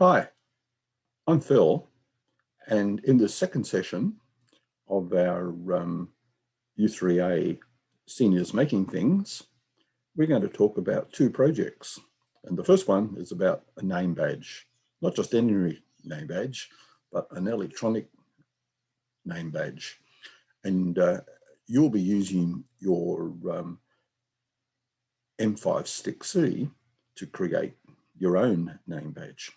Hi, I'm Phil, and in the second session of our U3A Seniors Making Things, we're going to talk about two projects. And the first one is about a name badge, not just any name badge, but an electronic name badge. And you'll be using your M5 Stick C to create your own name badge.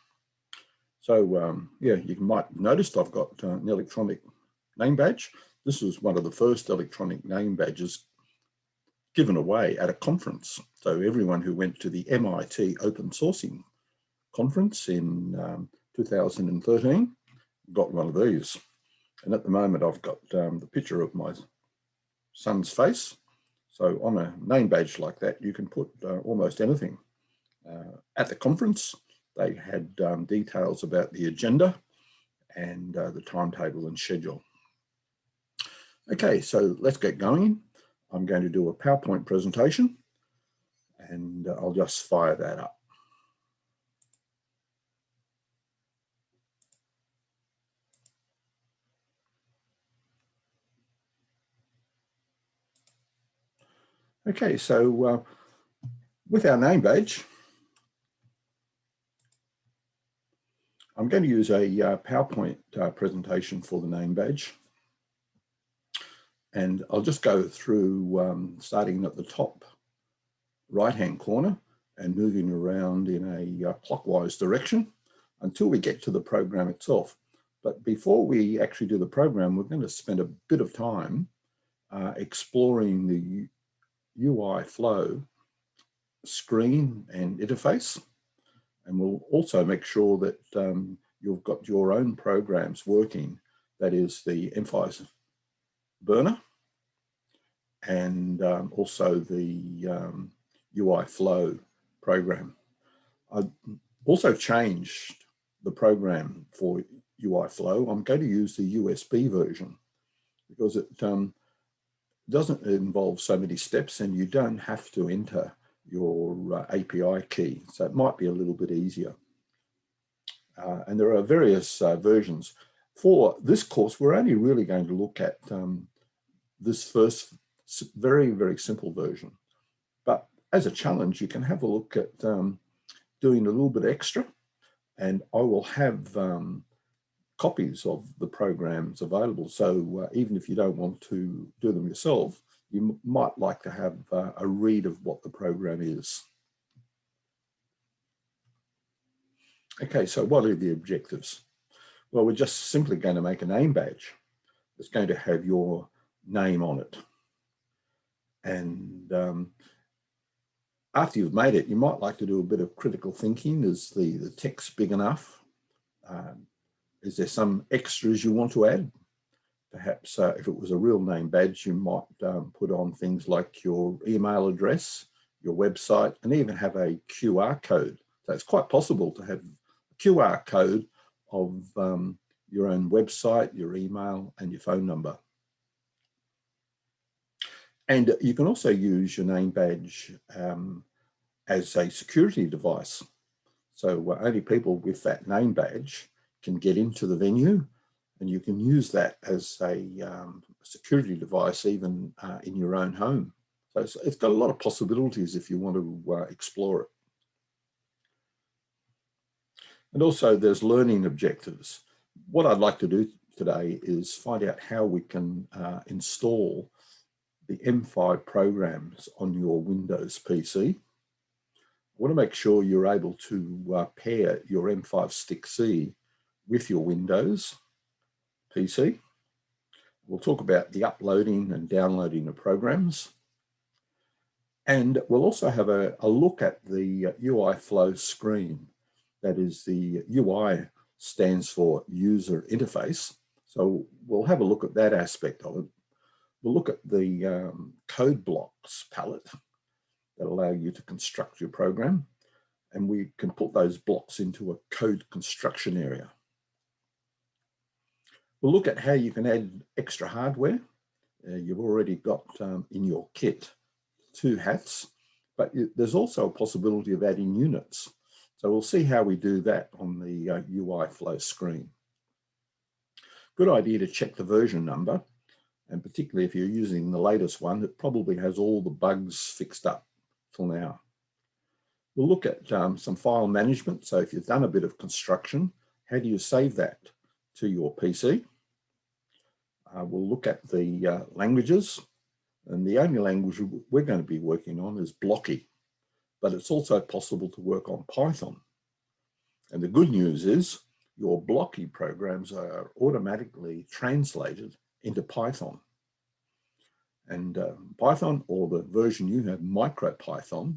So yeah, you might have noticed I've got an electronic name badge. This was one of the first electronic name badges given away at a conference. So everyone who went to the MIT Open Sourcing Conference in 2013 got one of these. And at the moment I've got the picture of my son's face. So on a name badge like that, you can put almost anything. At the conference, they had details about the agenda and the timetable and schedule. Okay, so let's get going. I'm going to do a PowerPoint presentation and I'll just fire that up. Okay, so with our name badge, I'm going to use a PowerPoint presentation for the name badge. And I'll just go through starting at the top right-hand corner and moving around in a clockwise direction until we get to the program itself. But before we actually do the program, we're going to spend a bit of time exploring the UIFLow screen and interface. And we'll also make sure that you've got your own programs working. That is the M5 burner and also the UIFLow program. I've also changed the program for UIFLow. I'm going to use the USB version because it doesn't involve so many steps and you don't have to enter your API key. So it might be a little bit easier. And there are various versions. For this course, we're only really going to look at this first very, very simple version. But as a challenge, you can have a look at doing a little bit extra, and I will have copies of the programs available. So even if you don't want to do them yourself, you might like to have a read of what the program is. Okay, so what are the objectives? Well, we're just simply going to make a name badge. It's going to have your name on it. And after you've made it, you might like to do a bit of critical thinking. Is the text big enough? Is there some extras you want to add? Perhaps if it was a real name badge, you might put on things like your email address, your website, and even have a QR code. So it's quite possible to have a QR code of your own website, your email, and your phone number. And you can also use your name badge as a security device. So only people with that name badge can get into the venue, and you can use that as a security device even in your own home. So it's got a lot of possibilities if you want to explore it. And also there's learning objectives. What I'd like to do today is find out how we can install the M5 programs on your Windows PC. I want to make sure you're able to pair your M5 Stick C with your Windows PC. We'll talk about the uploading and downloading of programs. And we'll also have a look at the UIFLow screen. That is, the UI stands for user interface. So we'll have a look at that aspect of it. We'll look at the code blocks palette that allow you to construct your program. And we can put those blocks into a code construction area. We'll look at how you can add extra hardware. You've already got in your kit 2 hats, but there's also a possibility of adding units. So we'll see how we do that on the UIFLow screen. Good idea to check the version number, and particularly if you're using the latest one, it probably has all the bugs fixed up till now. We'll look at some file management. So if you've done a bit of construction, how do you save that to your PC? We'll look at the languages, and the only language we're going to be working on is Blocky, but it's also possible to work on Python. And the good news is your Blocky programs are automatically translated into Python. And Python, or the version you have, MicroPython,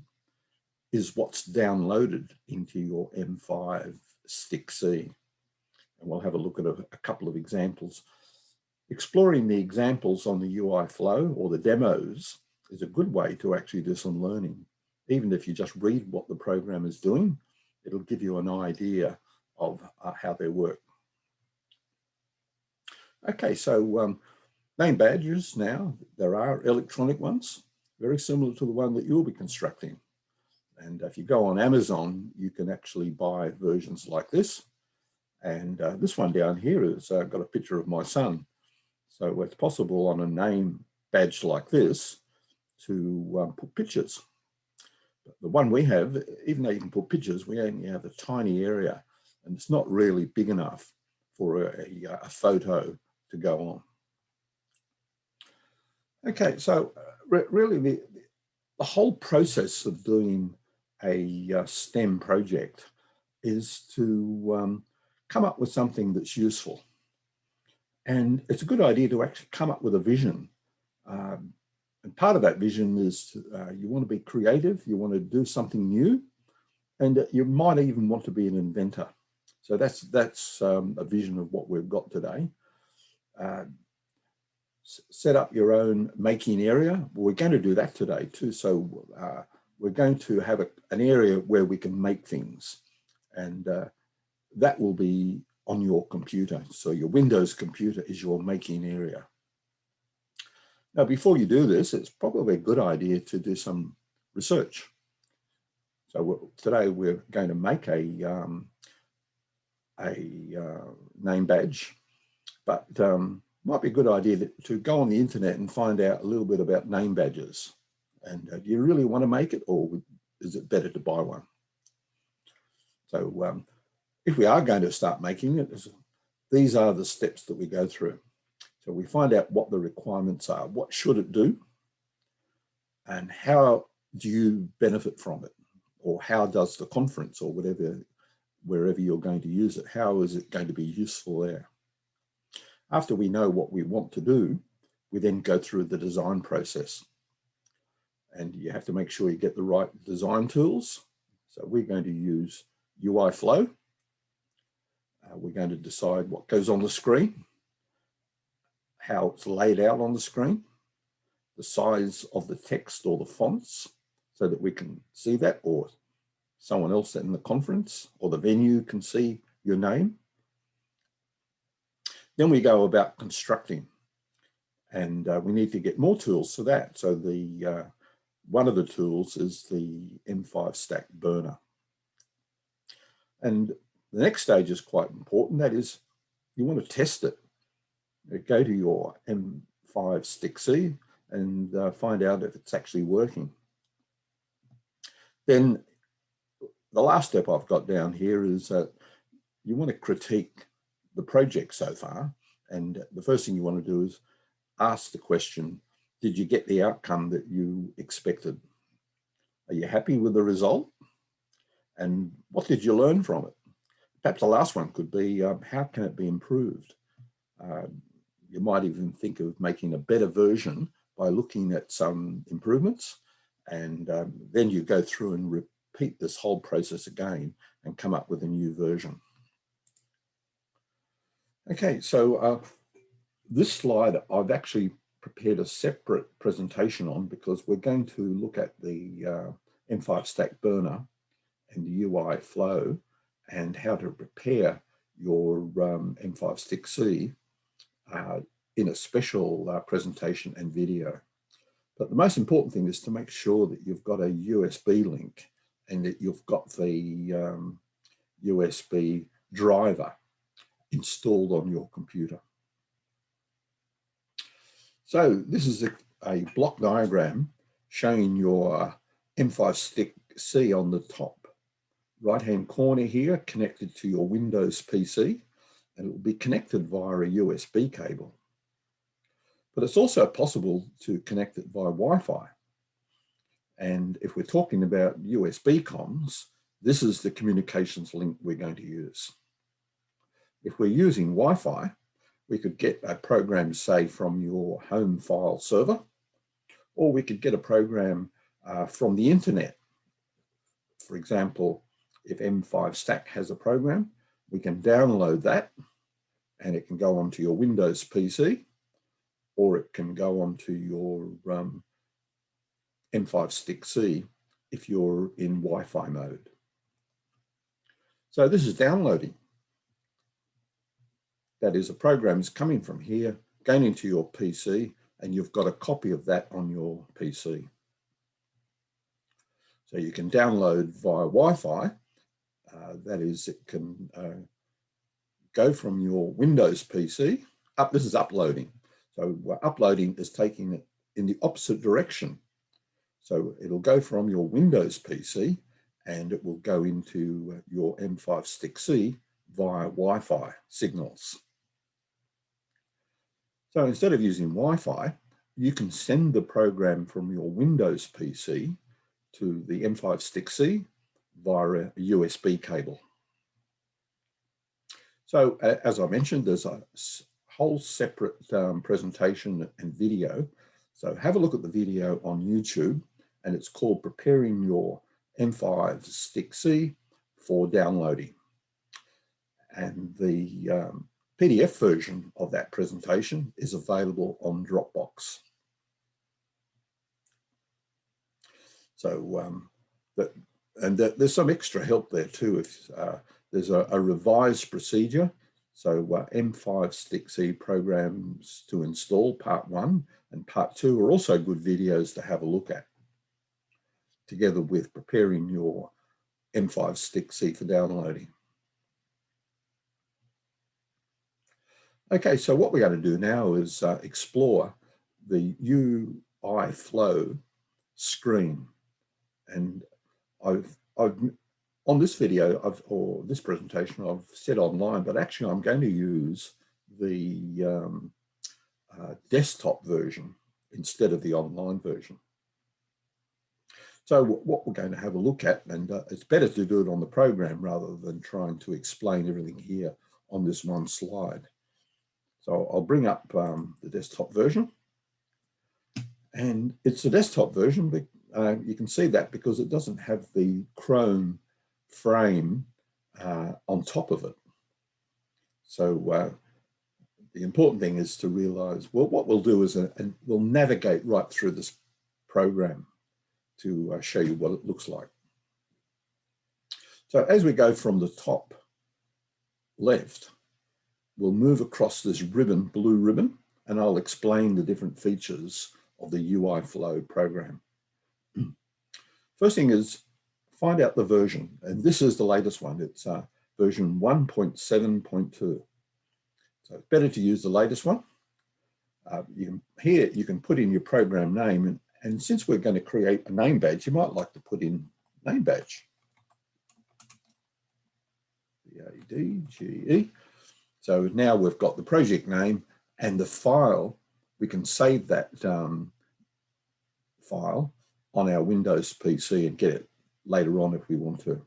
is what's downloaded into your M5 Stick C. And we'll have a look at a couple of examples. Exploring the examples on the UIFLow or the demos is a good way to actually do some learning. Even if you just read what the program is doing, it'll give you an idea of how they work. Okay, so name badges now, there are electronic ones, very similar to the one that you'll be constructing. And if you go on Amazon, you can actually buy versions like this. And this one down here has got a picture of my son. So it's possible on a name badge like this to put pictures. But the one we have, even though you can put pictures, we only have a tiny area, and it's not really big enough for a photo to go on. Okay, so really the whole process of doing a STEM project is to come up with something that's useful. And it's a good idea to actually come up with a vision. And part of that vision is you want to be creative, you want to do something new, and you might even want to be an inventor. So that's a vision of what we've got today. Set up your own making area. We're going to do that today too. So we're going to have an area where we can make things, and that will be on your computer. So your Windows computer is your making area. Now, before you do this, it's probably a good idea to do some research. So today we're going to make a name badge, but might be a good idea to go on the internet and find out a little bit about name badges. And do you really want to make it, or is it better to buy one? So if we are going to start making it, these are the steps that we go through. So we find out what the requirements are, what should it do, and how do you benefit from it, or how does the conference or wherever you're going to use it, how is it going to be useful there? After we know what we want to do, we then go through the design process. And you have to make sure you get the right design tools. So we're going to use UIFLow. We're going to decide what goes on the screen, how it's laid out on the screen, the size of the text or the fonts, so that we can see that, or someone else in the conference or the venue can see your name. Then we go about constructing, and we need to get more tools for that. So one of the tools is the M5 Stack burner. And the next stage is quite important. That is, you want to test it. Go to your M5 Stick C and find out if it's actually working. Then the last step I've got down here is that you want to critique the project so far. And the first thing you want to do is ask the question, did you get the outcome that you expected? Are you happy with the result? And what did you learn from it? Perhaps the last one could be, how can it be improved? You might even think of making a better version by looking at some improvements, and then you go through and repeat this whole process again and come up with a new version. Okay, so this slide I've actually prepared a separate presentation on, because we're going to look at the M5 Stack burner and the UIFLow and how to prepare your M5 Stick C in a special presentation and video. But the most important thing is to make sure that you've got a USB link and that you've got the USB driver installed on your computer. So this is a block diagram showing your M5 stick C on the top right-hand corner here, connected to your Windows PC, and it will be connected via a USB cable. But it's also possible to connect it via Wi-Fi. And if we're talking about USB comms, this is the communications link we're going to use. If we're using Wi-Fi, we could get a program, say, from your home file server, or we could get a program from the internet. For example, if M5 Stack has a program, we can download that and it can go onto your Windows PC, or it can go onto your M5 Stick C if you're in Wi-Fi mode. So this is downloading. That is, a program is coming from here, going into your PC, and you've got a copy of that on your PC. So you can download via Wi-Fi. That is, it can go from your Windows PC up. This is uploading. So uploading is taking it in the opposite direction. So it'll go from your Windows PC and it will go into your M5 Stick C via Wi-Fi signals. So instead of using Wi-Fi, you can send the program from your Windows PC to the M5 Stick C via a USB cable. So as I mentioned, there's a whole separate presentation and video. So have a look at the video on YouTube, and it's called Preparing Your M5 Stick C for Downloading. And the PDF version of that presentation is available on Dropbox. So there's some extra help there too. If there's a revised procedure. So M5 Stick C programs to install, part 1 and part 2 are also good videos to have a look at, together with preparing your M5 Stick C for downloading. Okay, so what we're going to do now is explore the UIFLow screen. And I've on this video, or this presentation, I've said online, but actually I'm going to use the desktop version instead of the online version. So what we're going to have a look at, and it's better to do it on the program rather than trying to explain everything here on this one slide. So I'll bring up the desktop version, and it's the desktop version, but you can see that because it doesn't have the Chrome frame on top of it. So the important thing is to realize, well, what we'll do is we'll navigate right through this program to show you what it looks like. So as we go from the top left, we'll move across this ribbon, blue ribbon, and I'll explain the different features of the UIFLow program. First thing is find out the version, and this is the latest one. It's version 1.7.2. So it's better to use the latest one. Here you can put in your program name, and since we're going to create a name badge, you might like to put in name badge. B-A-D-G-E. So now we've got the project name and the file. We can save that file on our Windows PC and get it later on if we want to.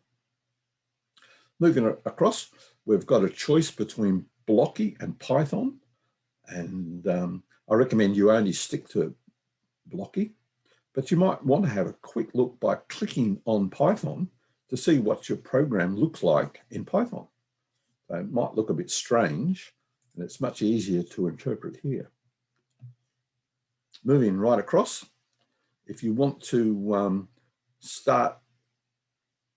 Moving across, we've got a choice between Blocky and Python, and I recommend you only stick to Blocky, but you might want to have a quick look by clicking on Python to see what your program looks like in Python. So it might look a bit strange, and it's much easier to interpret here. Moving right across, if you want to start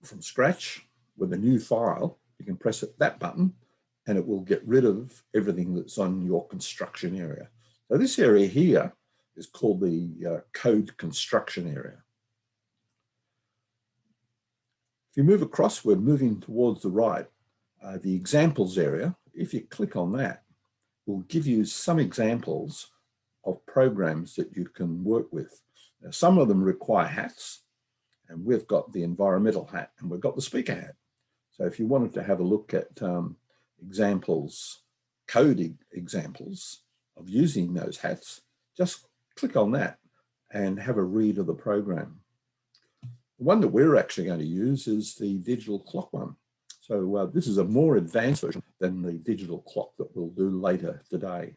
from scratch with a new file, you can press that button and it will get rid of everything that's on your construction area. So this area here is called the code construction area. If you move across, we're moving towards the right. The examples area, if you click on that, will give you some examples of programs that you can work with. Now, some of them require hats, and we've got the environmental hat and we've got the speaker hat. So if you wanted to have a look at examples, code examples of using those hats, just click on that and have a read of the program. The one that we're actually going to use is the digital clock one. So this is a more advanced version than the digital clock that we'll do later today.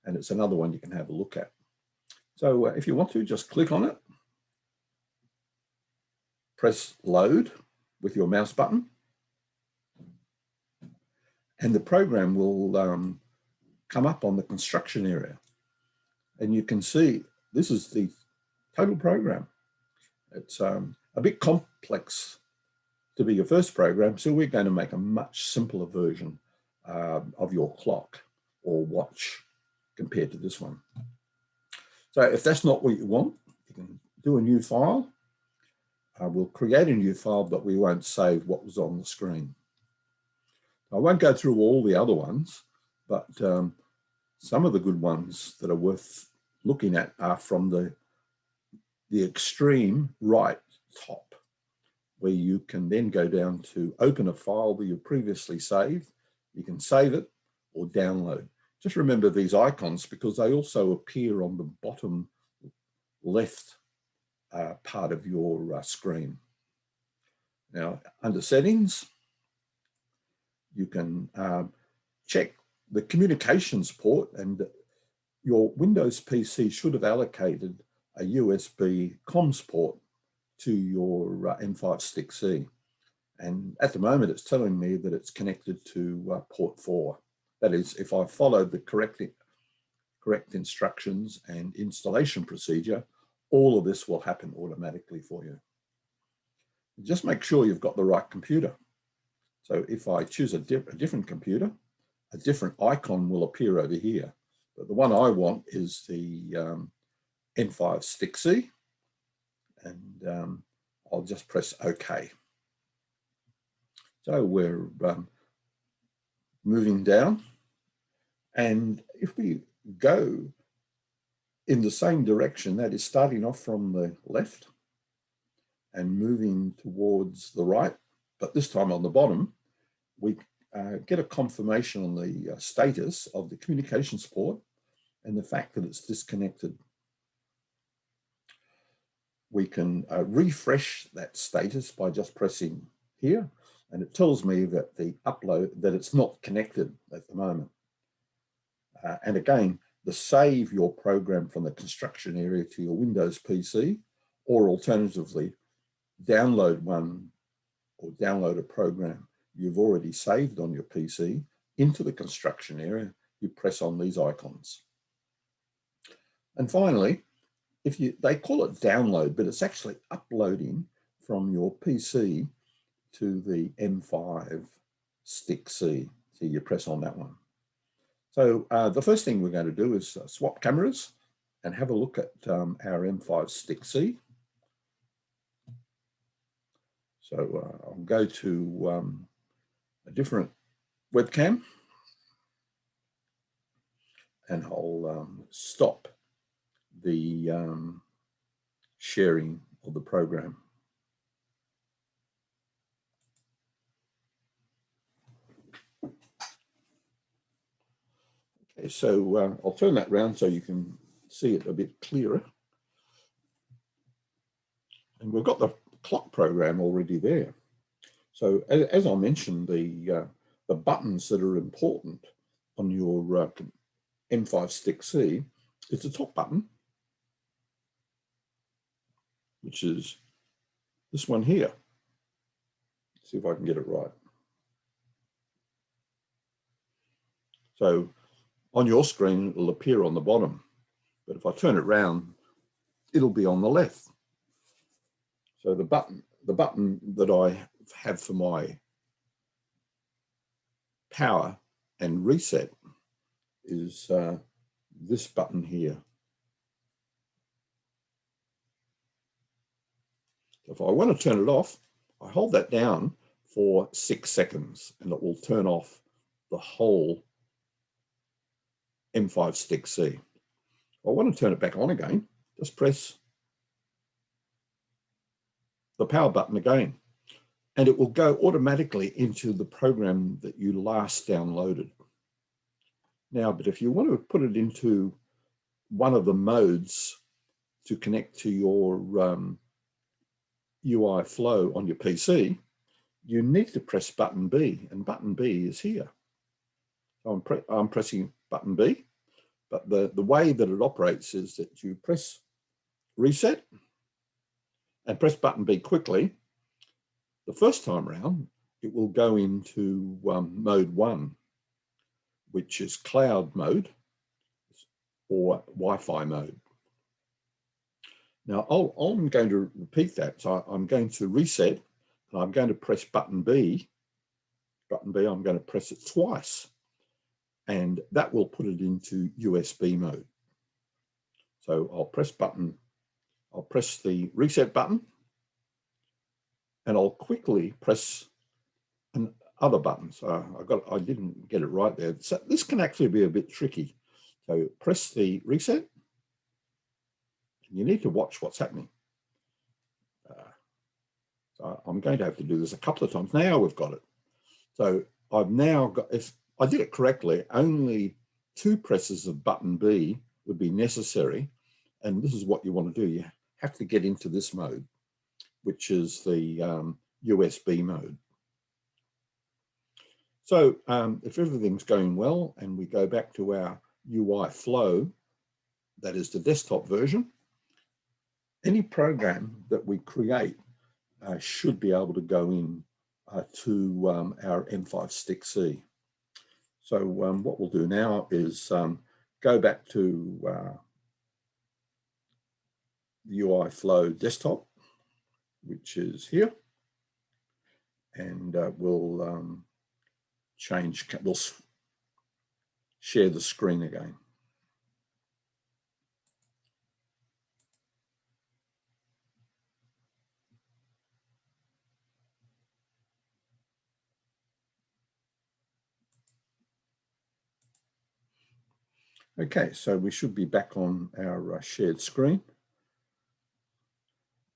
And it's another one you can have a look at. So if you want to, just click on it, press load with your mouse button, and the program will come up on the construction area. And you can see this is the total program. It's a bit complex to be your first program, so we're going to make a much simpler version of your clock or watch compared to this one. So if that's not what you want, you can do a new file. We'll create a new file, but we won't save what was on the screen. I won't go through all the other ones, but some of the good ones that are worth looking at are from the extreme right top, where you can then go down to open a file that you previously saved. You can save it or download. Just remember these icons because they also appear on the bottom left part of your screen. Now, under settings, you can check the communications port, and your Windows PC should have allocated a USB comms port to your M5 Stick C. And at the moment, it's telling me that it's connected to port 4. That is, if I followed the correct instructions and installation procedure, all of this will happen automatically for you. Just make sure you've got the right computer. So if I choose a different computer, a different icon will appear over here. But the one I want is the M5 Stick C, and I'll just press OK. So we're moving down, and if we go in the same direction, that is starting off from the left and moving towards the right, but this time on the bottom, we get a confirmation on the status of the communications port and the fact that it's disconnected. We can refresh that status by just pressing here, and it tells me that that it's not connected at the moment. And again, the save your program from the construction area to your Windows PC, or alternatively, download one or download a program you've already saved on your PC into the construction area. You press on these icons. And finally, they call it download, but it's actually uploading from your PC to the M5 Stick C. So you press on that one. So the first thing we're going to do is swap cameras and have a look at our M5 Stick C. So I'll go to a different webcam, and I'll stop the sharing of the program. Okay, so I'll turn that around so you can see it a bit clearer. And we've got the clock program already there. So as I mentioned, the buttons that are important on your M5 Stick C is the top button, which is this one here. Let's see if I can get it right. So on your screen, it'll appear on the bottom, but if I turn it around, it'll be on the left. So the button that I have for my power and reset is this button here. If I want to turn it off, I hold that down for 6 seconds and it will turn off the whole M5 stick C. If I want to turn it back on again, just press the power button again, and it will go automatically into the program that you last downloaded. Now, but if you want to put it into one of the modes to connect to your UIFLow on your PC, you need to press button B, and button B is here. So I'm pressing button B, but the way that it operates is that you press reset and press button B quickly. The first time round, it will go into mode 1, which is cloud mode or Wi-Fi mode. Now, I'm going to repeat that. So I'm going to reset, and I'm going to press button B. Button B, I'm going to press it twice, and that will put it into USB mode. So I'll press the reset button, and I'll quickly press other button. So I didn't get it right there. So this can actually be a bit tricky. So press the reset. You need to watch what's happening. So I'm going to have to do this a couple of times. Now we've got it. So I've now got, if I did it correctly, only 2 presses of button B would be necessary. And this is what you want to do. You have to get into this mode, which is the USB mode. So if everything's going well and we go back to our UIFLow, that is the desktop version, any program that we create should be able to go in to our M5 stick C. So what we'll do now is go back to the UIFLow Desktop, which is here, and we'll share the screen again. Okay, so we should be back on our shared screen.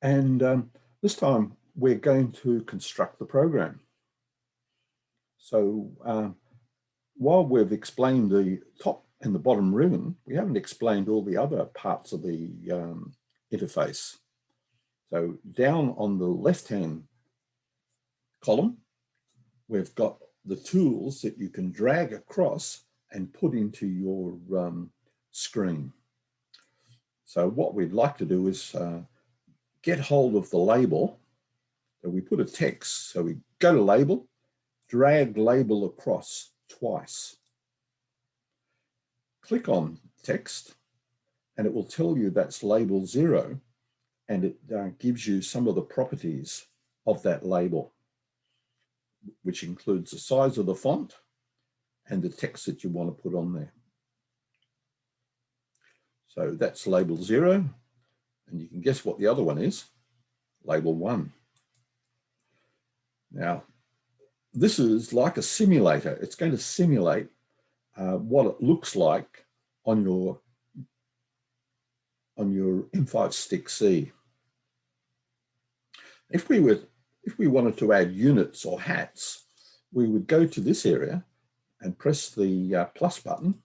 And this time we're going to construct the program. So while we've explained the top and the bottom ribbon, we haven't explained all the other parts of the interface. So down on the left-hand column, we've got the tools that you can drag across and put into your screen. So what we'd like to do is get hold of the label. So we put a text, so we go to label, drag label across twice. Click on text, and it will tell you that's label 0, and it gives you some of the properties of that label, which includes the size of the font and the text that you want to put on there. So that's label 0, and you can guess what the other one is, label 1. Now, this is like a simulator. It's going to simulate what it looks like on your M5 stick C. If we wanted to add units or hats, we would go to this area and press the plus button.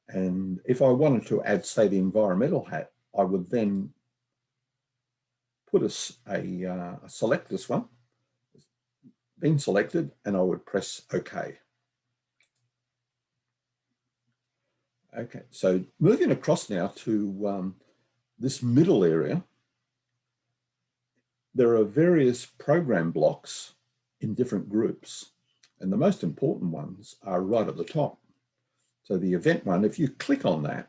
And if I wanted to add, say, the environmental hat, I would then put select this one, been selected, and I would press OK. Okay, so moving across now to this middle area, there are various program blocks in different groups, and the most important ones are right at the top. So the event one, if you click on that,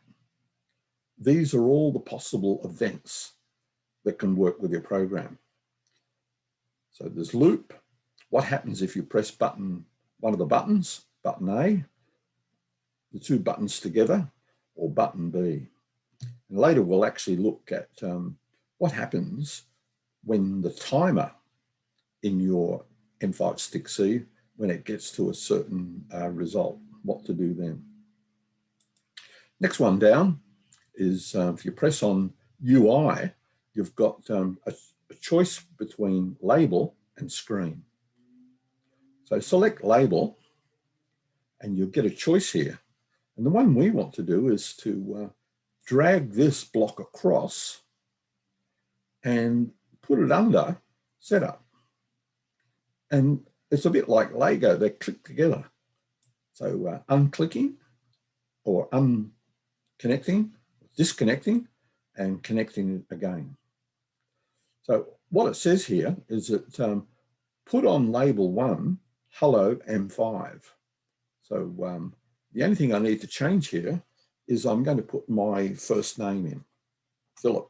these are all the possible events that can work with your program. So there's loop. What happens if you press one of the buttons, button A, the 2 buttons together, or button B? And later we'll actually look at what happens when the timer in your M5 stick C, when it gets to a certain result, what to do then. Next one down is if you press on UI, you've got a choice between label and screen. So select label and you'll get a choice here. And the one we want to do is to drag this block across and put it under setup. And it's a bit like Lego, they click together. So unclicking or unconnecting, disconnecting, and connecting again. So what it says here is that put on label 1, hello M5. So the only thing I need to change here is I'm going to put my first name in, Philip.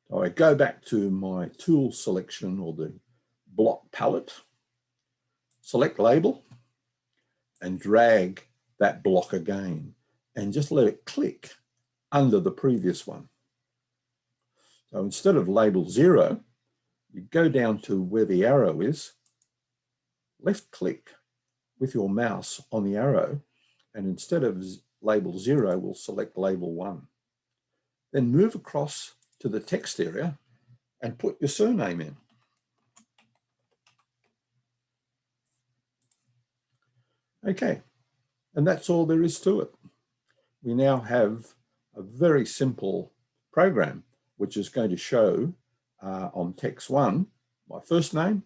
So I go back to my tool selection or the block palette, select label, and drag that block again, and just let it click under the previous one. So instead of label 0, you go down to where the arrow is, left click with your mouse on the arrow, and instead of label 0, we'll select label 1. Then move across to the text area and put your surname in. Okay, and that's all there is to it. We now have a very simple program which is going to show on text 1 my first name,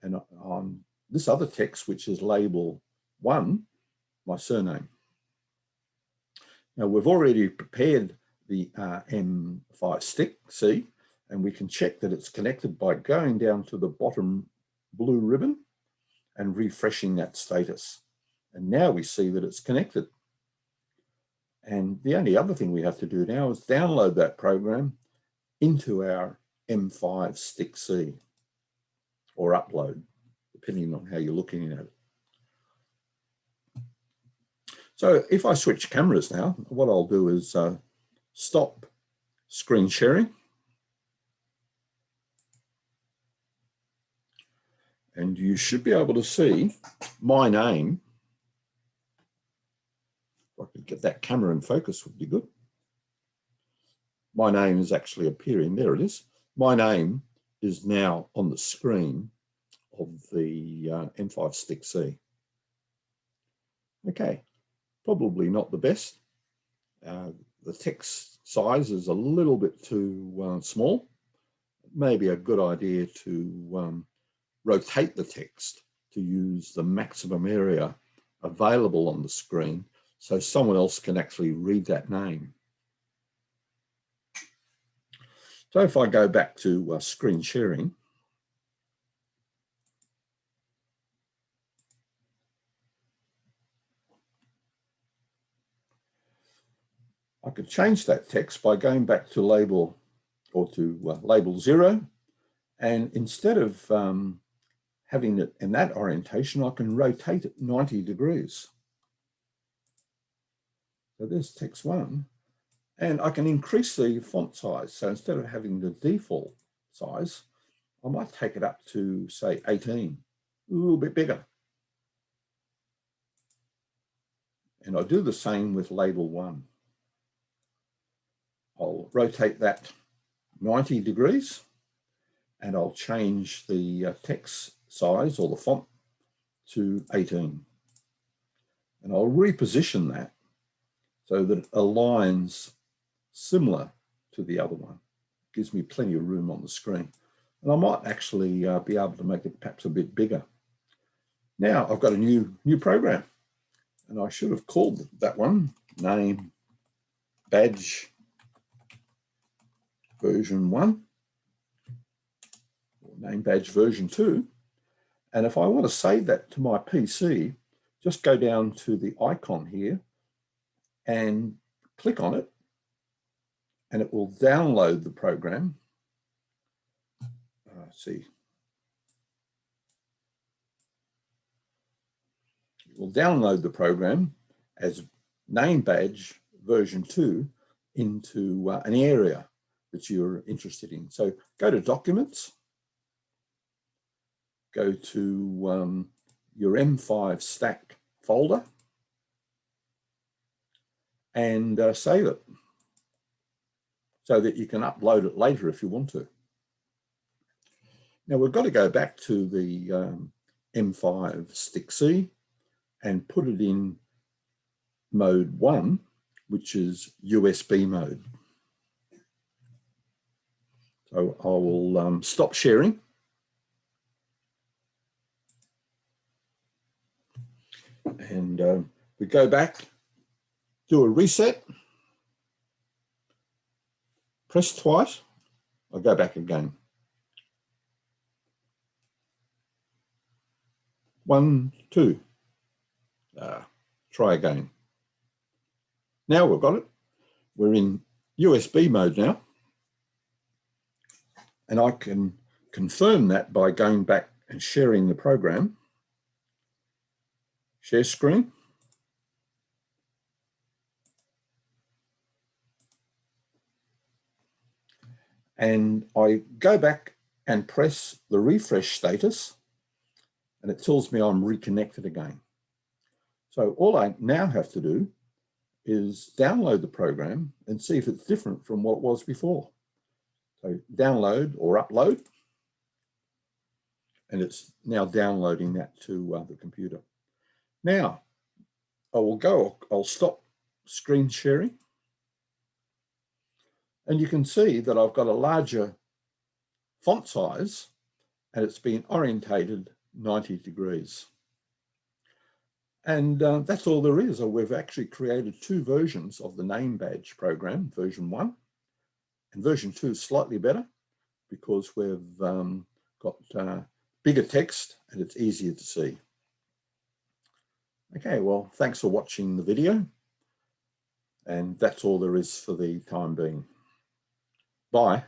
and on this other text, which is label 1, my surname. Now we've already prepared the M5 stick C, and we can check that it's connected by going down to the bottom blue ribbon and refreshing that status. And now we see that it's connected. And the only other thing we have to do now is download that program into our M5 stick C, or upload, depending on how you're looking at it. So if I switch cameras now, what I'll do is stop screen sharing. And you should be able to see my name. If I could get that camera in focus would be good. My name is actually appearing, there it is. My name is now on the screen of the M5 stick C. Okay, probably not the best. The text size is a little bit too small. Maybe a good idea to rotate the text to use the maximum area available on the screen so someone else can actually read that name. So if I go back to screen sharing, I could change that text by going back to label or to label 0. And instead of having it in that orientation, I can rotate it 90 degrees. So there's text 1. And I can increase the font size. So instead of having the default size, I might take it up to, say, 18, a little bit bigger. And I'll do the same with label 1. I'll rotate that 90 degrees, and I'll change the text size or the font to 18. And I'll reposition that so that it aligns similar to the other one. It gives me plenty of room on the screen. And I might actually be able to make it perhaps a bit bigger. Now I've got a new program, and I should have called that one name badge version 1, or name badge version 2. And if I want to save that to my PC, just go down to the icon here and click on it, and it will download the program. See. It will download the program as name badge version 2 into an area that you're interested in. So go to Documents, go to your M5 stack folder, and save it so that you can upload it later if you want to. Now we've got to go back to the M5 stick C and put it in mode 1, which is USB mode. So I will stop sharing. And we go back, do a reset, press twice, I'll go back again. 1, 2, try again. Now we've got it. We're in USB mode now. And I can confirm that by going back and sharing the program. Share screen. And I go back and press the refresh status, and it tells me I'm reconnected again. So all I now have to do is download the program and see if it's different from what it was before. So download or upload, and it's now downloading that to the computer. Now I'll stop screen sharing, and you can see that I've got a larger font size and it's been orientated 90 degrees. And that's all there is. We've actually created 2 versions of the name badge program, version 1, and version 2 is slightly better because we've got bigger text and it's easier to see. Okay, well, thanks for watching the video. And that's all there is for the time being. Bye.